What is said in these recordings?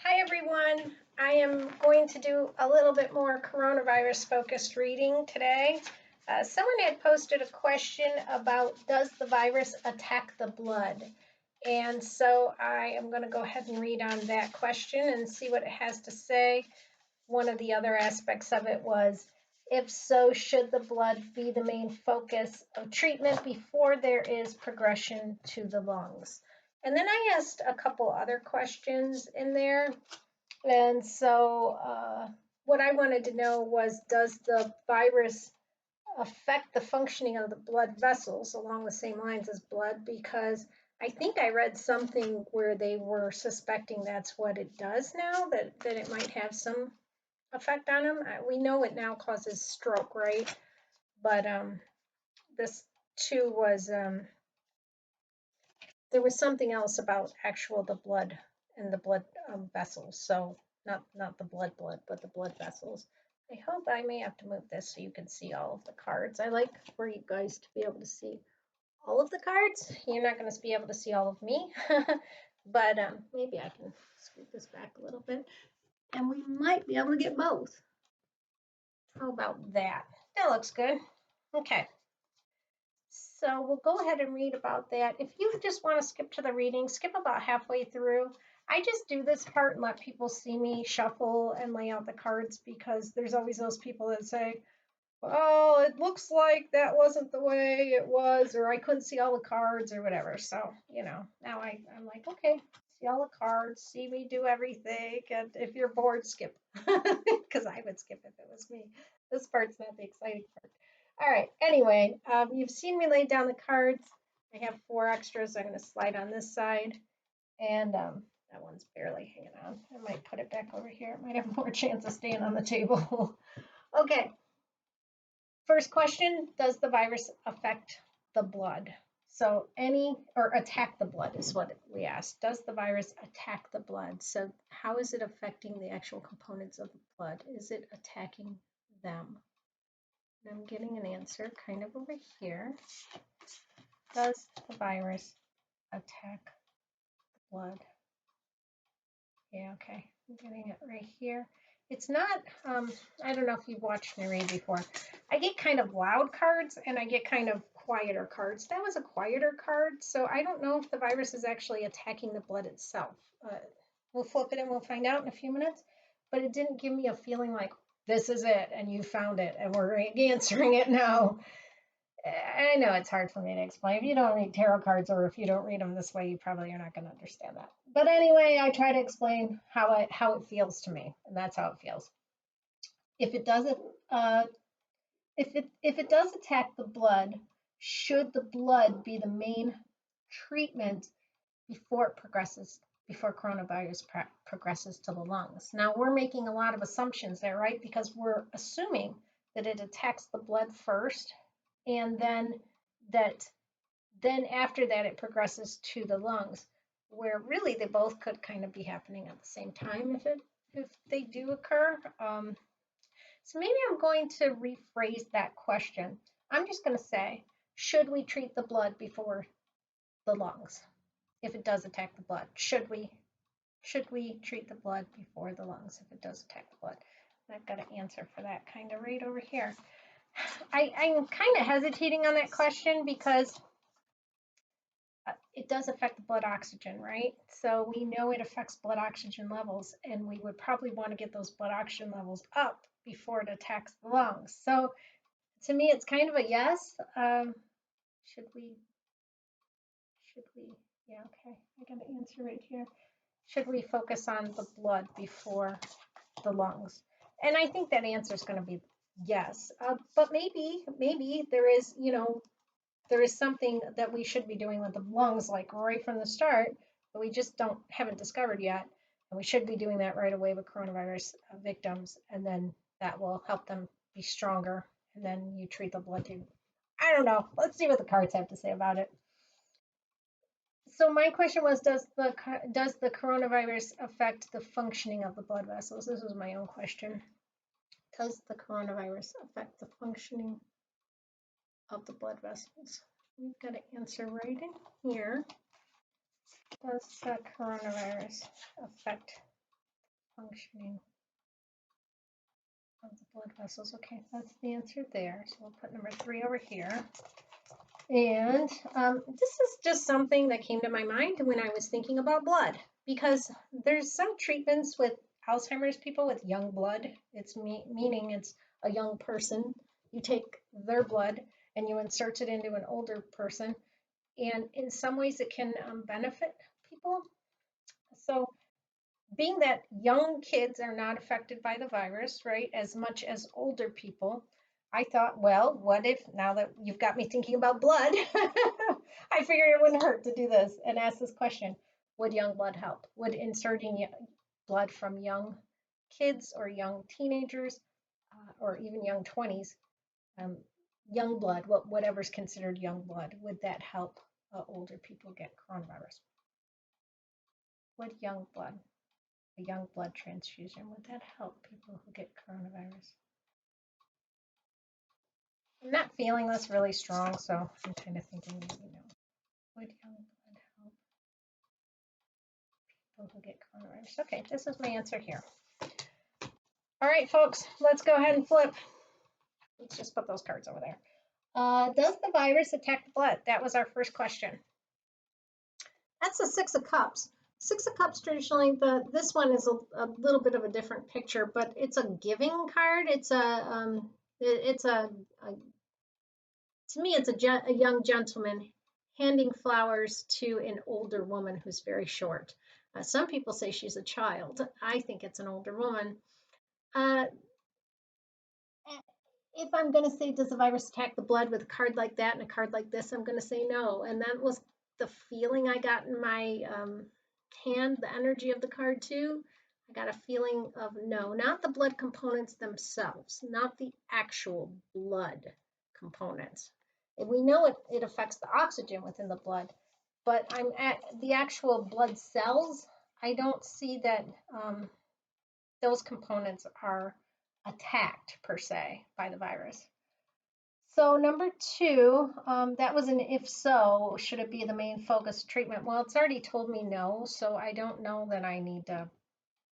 Hi everyone. I am going to do a little bit more coronavirus focused reading today. Someone had posted a question about does the virus attack the blood? And so I am going to go ahead and read on that question and see what it has to say. One of the other aspects of it was if so, should the blood be the main focus of treatment before there is progression to the lungs? And then I asked a couple other questions in there, and so, what I wanted to know was does the virus affect the functioning of the blood vessels along the same lines as blood? Because I think I read something where they were suspecting that's what it does now, that it might have some effect on them. We know it now causes stroke, right? But this too was, there was something else about actual the blood and the blood vessels. So not the blood, but the blood vessels. I hope I may have to move this so you can see all of the cards. I like for you guys to be able to see all of the cards. You're not going to be able to see all of me, but maybe I can scoot this back a little bit, and we might be able to get both. How about that? That looks good. Okay. So we'll go ahead and read about that. If you just want to skip to the reading, skip about halfway through. I just do this part and let people see me shuffle and lay out the cards because there's always those people that say, oh, it looks like that wasn't the way it was, or I couldn't see all the cards or whatever. So, now I'm like, okay, see all the cards, see me do everything. And if you're bored, skip. Because I would skip if it was me. This part's not the exciting part. All right. Anyway, you've seen me lay down the cards. I have 4 extras. I'm going to slide on this side. And that one's barely hanging on. I might put it back over here. It might have more chance of staying on the table. Okay. First question, does the virus affect the blood? So attack the blood is what we asked. Does the virus attack the blood? So how is it affecting the actual components of the blood? Is it attacking them? And I'm getting an answer kind of over here. Does the virus attack the blood? Yeah, okay. I'm getting it right here. It's not, I don't know if you've watched me read before. I get kind of loud cards and I get kind of quieter cards. That was a quieter card, so I don't know if the virus is actually attacking the blood itself. We'll flip it and we'll find out in a few minutes, but it didn't give me a feeling like this is it and you found it and we're answering it now. I know it's hard for me to explain. If you don't read tarot cards or if you don't read them this way, you probably are not going to understand that. But anyway, I try to explain how it feels to me, and that's how it feels. If it doesn't, if it does attack the blood, should the blood be the main treatment before coronavirus progresses to the lungs? Now we're making a lot of assumptions there, right? Because we're assuming that it attacks the blood first and then after that it progresses to the lungs, where really they both could kind of be happening at the same time if they do occur. So maybe I'm going to rephrase that question. I'm just going to say, should we treat the blood before the lungs? If it does attack the blood, should we treat the blood before the lungs if it does attack the blood? And I've got an answer for that kind of right over here. I'm kind of hesitating on that question because it does affect the blood oxygen, right? So we know it affects blood oxygen levels, and we would probably want to get those blood oxygen levels up before it attacks the lungs. So to me, it's kind of a yes. Should we, yeah, okay, I got an answer right here. Should we focus on the blood before the lungs? And I think that answer is going to be yes. But maybe there is, there is something that we should be doing with the lungs, like right from the start, but we just haven't discovered yet. And we should be doing that right away with coronavirus victims, and then that will help them be stronger. And then you treat the blood too. I don't know. Let's see what the cards have to say about it. So my question was, does the coronavirus affect the functioning of the blood vessels? This was my own question. Does the coronavirus affect the functioning of the blood vessels? We've got an answer right in here. Does the coronavirus affect functioning of the blood vessels. Okay, that's the answer there. So we'll put number 3 over here. And this is just something that came to my mind when I was thinking about blood, because there's some treatments with Alzheimer's people with young blood. It's meaning it's a young person. You take their blood and you insert it into an older person. And in some ways it can benefit people. So being that young kids are not affected by the virus, right, as much as older people, I thought, well, what if, now that you've got me thinking about blood, I figured it wouldn't hurt to do this and ask this question. Would young blood help? Would inserting blood from young kids or young teenagers or even young 20s, um, young blood, whatever's considered young blood, would that help older people get coronavirus? Would young blood, a young blood transfusion, would that help people who get coronavirus? I'm not feeling this really strong, so I'm kind of thinking, would young blood help people who get coronavirus? Okay, this is my answer here. All right, folks, let's go ahead and flip. Let's just put those cards over there. Does the virus attack the blood? That was our first question. That's the 6 of Cups. 6 of Cups traditionally, this one is a little bit of a different picture, but it's a giving card. It's a to me, it's a young gentleman handing flowers to an older woman who's very short. Some people say she's a child. I think it's an older woman. If I'm going to say, does the virus attack the blood with a card like that and a card like this, I'm going to say no. And that was the feeling I got in my hand, the energy of the card too. I got a feeling of no, not the blood components themselves, not the actual blood components. And we know it affects the oxygen within the blood, but I'm at the actual blood cells. I don't see that those components are attacked per se by the virus. So number 2, that was an if so, should it be the main focus treatment? Well, it's already told me no, so I don't know that I need to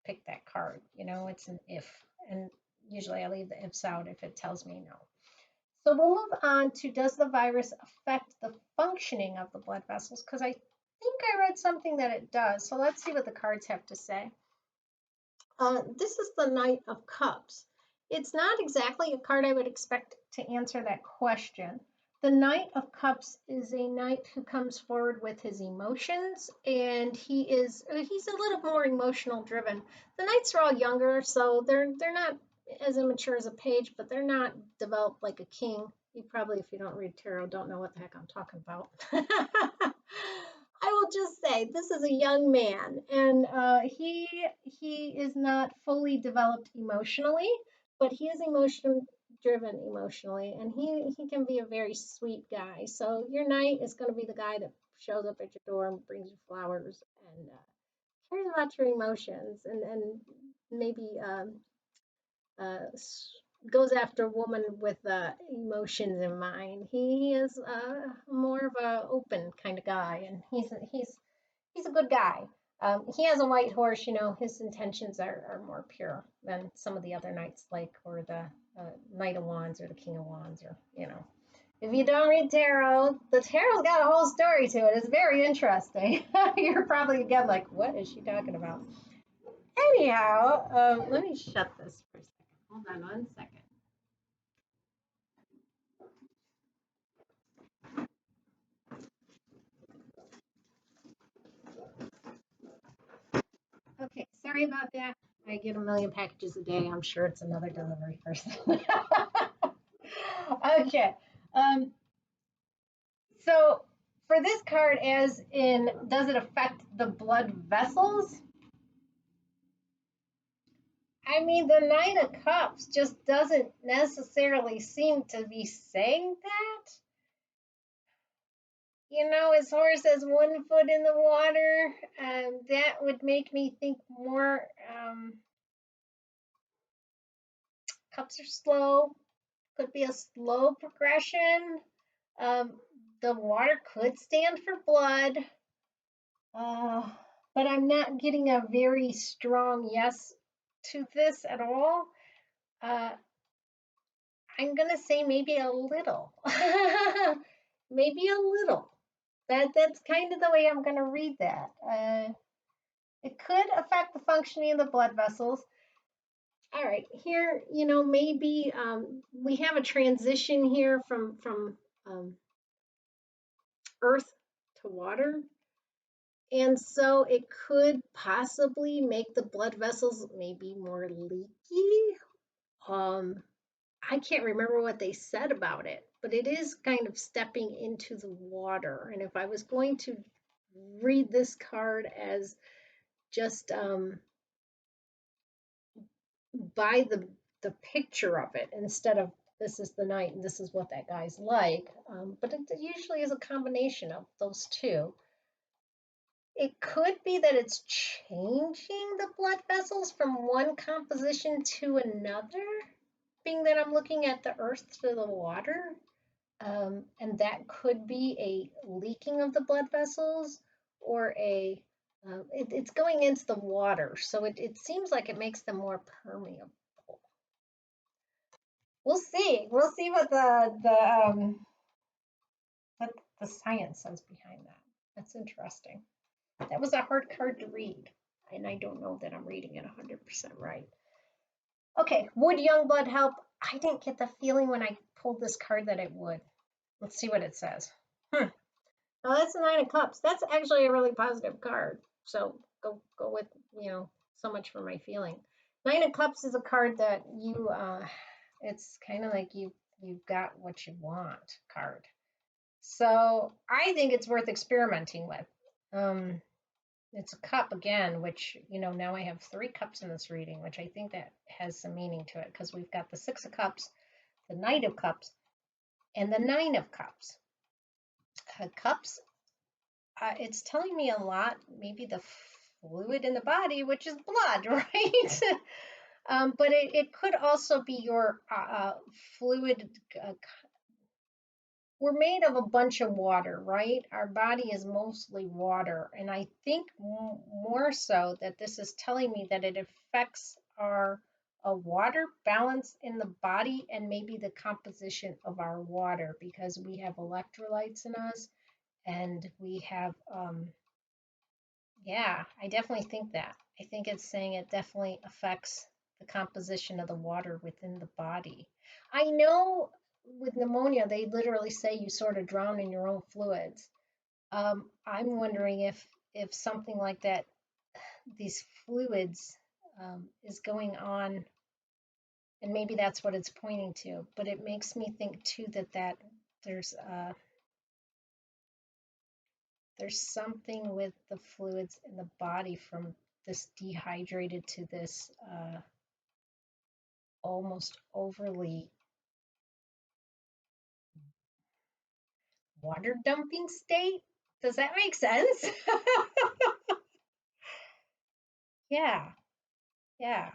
pick that card. It's an if, and usually I leave the ifs out if it tells me no. So we'll move on to, does the virus affect the functioning of the blood vessels? Because I think I read something that it does. So let's see what the cards have to say. This is the Knight of Cups. It's not exactly a card I would expect to answer that question. The Knight of Cups is a knight who comes forward with his emotions, and he's a little more emotional driven. The knights are all younger, so they're not as immature as a page, but they're not developed like a king. You probably, if you don't read tarot, don't know what the heck I'm talking about. I will just say this is a young man, and he is not fully developed emotionally, but he is driven emotionally, and he can be a very sweet guy. So your knight is going to be the guy that shows up at your door and brings you flowers and cares about your emotions, and maybe goes after a woman with emotions in mind. He is more of a open kind of guy, and he's a good guy. He has a white horse. His intentions are more pure than some of the other knights, or the Knight of Wands or the King of Wands, or If you don't read tarot, the tarot's got a whole story to it. It's very interesting. You're probably again like, what is she talking about? Anyhow, let me shut this for a second. Hold on 1 second. Okay, sorry about that. I get a million packages a day. I'm sure it's another delivery person. Okay. So for this card, as in, does it affect the blood vessels? I mean, the Knight of Cups just doesn't necessarily seem to be saying that. His horse has 1 foot in the water. That would make me think more. Cups are slow. Could be a slow progression. The water could stand for blood. But I'm not getting a very strong yes to this at all. Uh, I'm gonna say maybe a little, maybe a little. That's kind of the way I'm gonna read that. It could affect the functioning of the blood vessels. All right, here, maybe we have a transition here from earth to water. And so it could possibly make the blood vessels maybe more leaky. Um, I can't remember what they said about it, but it is kind of stepping into the water. And if I was going to read this card as just by the picture of it instead of this is the night and this is what that guy's like, but it usually is a combination of those two. It could be that it's changing the blood vessels from one composition to another, being that I'm looking at the earth to the water. And that could be a leaking of the blood vessels or it's going into the water. So it seems like it makes them more permeable. We'll see. We'll see what the science says behind that. That's interesting. That was a hard card to read, and I don't know that I'm reading it 100% right. Okay, would young blood help? I didn't get the feeling when I pulled this card that it would. Let's see what it says. Now that's the Nine of Cups. That's actually a really positive card. So go with, so much for my feeling. Nine of Cups is a card that it's kind of like you've got what you want card. So I think it's worth experimenting with. It's a cup again, which, now I have 3 cups in this reading, which I think that has some meaning to it because we've got the 6 of Cups, the Knight of Cups, and the 9 of Cups. Cups, it's telling me a lot, maybe the fluid in the body, which is blood, right? But it could also be your fluid. We're made of a bunch of water, right? Our body is mostly water. And I think more so that this is telling me that it affects our water balance in the body and maybe the composition of our water because we have electrolytes in us and we have, yeah, I definitely think that. I think it's saying it definitely affects the composition of the water within the body. I know with pneumonia, they literally say you sort of drown in your own fluids. I'm wondering if something like that, these fluids, is going on, and maybe that's what it's pointing to. But it makes me think too that there's something with the fluids in the body from this dehydrated to this almost overly water dumping state. Does that make sense? Yeah, yeah.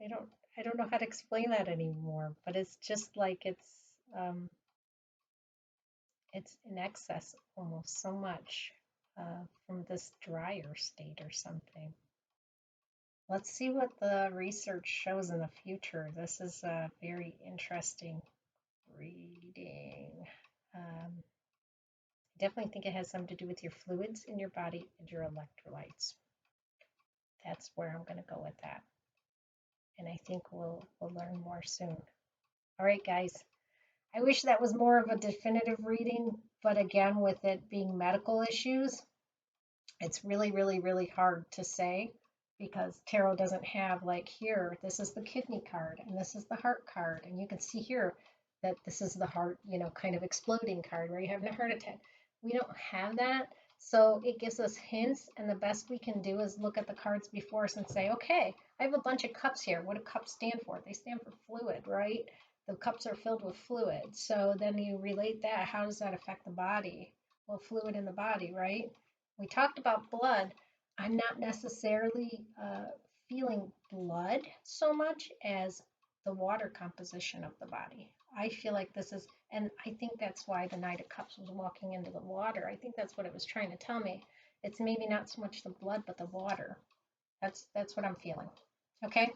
I don't I don't know how to explain that anymore, but it's just like it's in excess almost so much from this drier state or something. Let's see what the research shows in the future. This is a very interesting reading. I definitely think it has something to do with your fluids in your body and your electrolytes. That's where I'm going to go with that. And I think we'll learn more soon. All right, guys. I wish that was more of a definitive reading, but again, with it being medical issues, it's really, really, really hard to say because tarot doesn't have like here, this is the kidney card and this is the heart card. And you can see here that this is the heart, kind of exploding card where you're having a heart attack. We don't have that. So it gives us hints. And the best we can do is look at the cards before us and say, okay, I have a bunch of cups here. What do cups stand for? They stand for fluid, right? The cups are filled with fluid. So then you relate that. How does that affect the body? Well, fluid in the body, right? We talked about blood. I'm not necessarily feeling blood so much as the water composition of the body. I feel like this is, and I think that's why the Knight of Cups was walking into the water. I think that's what it was trying to tell me. It's maybe not so much the blood, but the water. That's what I'm feeling. Okay.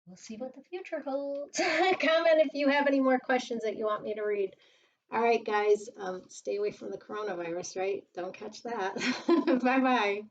We'll see what the future holds. Comment if you have any more questions that you want me to read. All right, guys, stay away from the coronavirus, right? Don't catch that. Bye-bye.